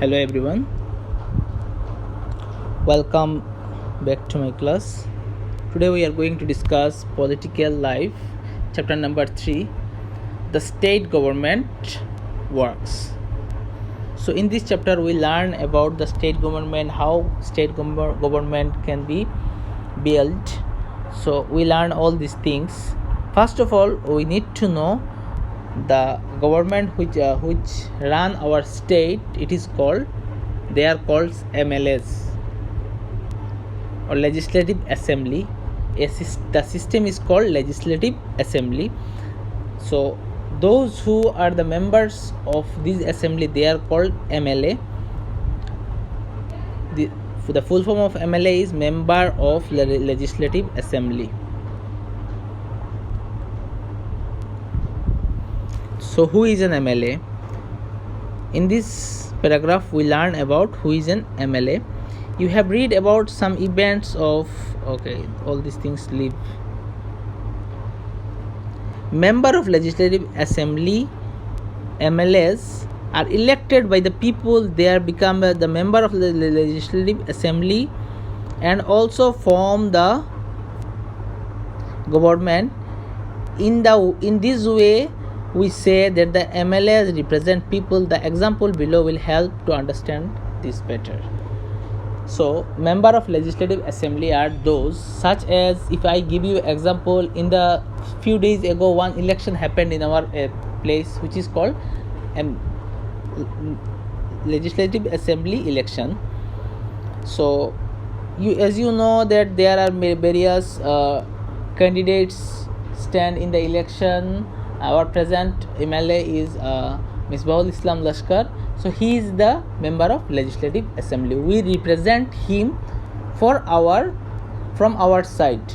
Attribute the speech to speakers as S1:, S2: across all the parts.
S1: Hello everyone, welcome back to my class. Today we are going to discuss political life, chapter number 3, the state government works. So in this chapter we learn about the state government, how state government can be built. So we learn all these things. First of all, we need to know the government which run our state. They are called MLAs or legislative assembly. The system is called legislative assembly. So those who are the members of this assembly, they are called MLA. The full form of MLA is member of legislative assembly. So who is an MLA? In this paragraph we learn about who is an MLA. You have read about some events of all these things leave. Member of legislative assembly, MLAs, are elected by the people. They are become the member of the legislative assembly and also form the government. In this way we say that the MLAs represent people. The example below will help to understand this better. So member of legislative assembly are those, such as, if I give you example, in the few days ago one election happened in our place which is called legislative assembly election. So as you know that there are various candidates stand in the election. Our present MLA is Misbahul Islam Lashkar. So he is the member of legislative assembly. We represent him from our side.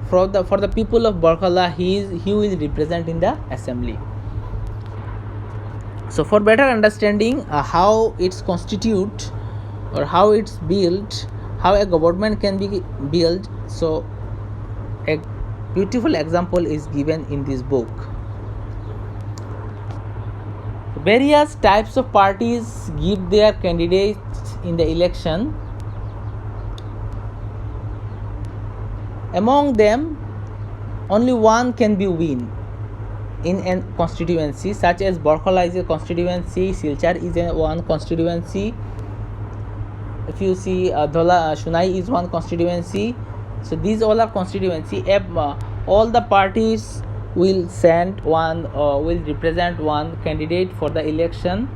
S1: For the people of Barkala, he will represent in the assembly. So for better understanding how it's constitute or how it's built, how a government can be built, so a beautiful example is given in this book. Various types of parties give their candidates in the election. Among them, only one can be win in a constituency, such as Barkala is a constituency, Silchar is one constituency. If you see Shunai is one constituency. So these all are constituency. All the parties will send one will represent one candidate for the election.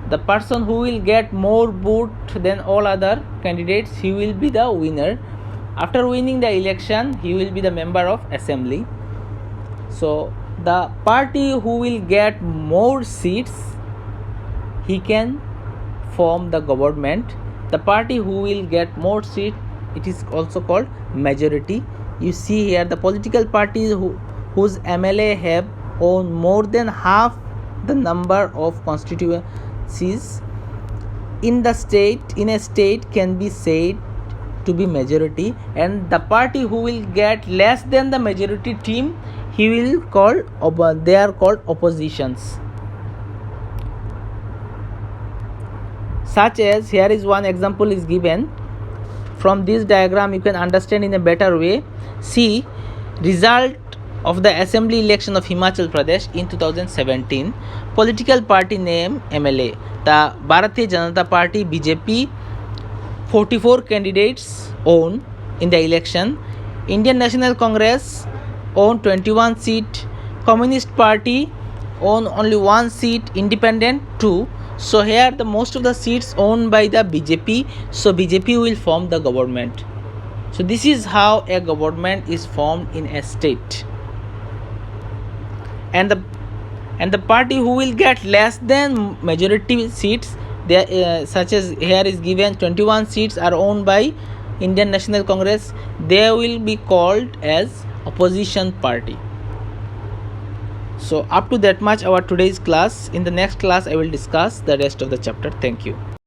S1: The person who will get more vote than all other candidates, he will be the winner. After winning the election, he will be the member of assembly. So the party who will get more seats, he can form the government. The party who will get more seats, it is also called majority. You see here the political parties whose MLA have owned more than half the number of constituencies in a state can be said to be majority, and the party who will get less than the majority team, they are called oppositions. Such as, here is one example is given. From this diagram you can understand in a better way. See result of the assembly election of Himachal Pradesh in 2017. Political party name MLA. The Bharatiya Janata Party BJP, 44 candidates own in the election. Indian National Congress own 21 seat. Communist Party own only 1 seat. Independent 2. So here the most of the seats owned by the BJP. So BJP will form the government. So this is how a government is formed in a state. And the party who will get less than majority seats, such as here is given 21 seats are owned by Indian National Congress, they will be called as opposition party. So up to that much our today's class. In the next class I will discuss the rest of the chapter. Thank you.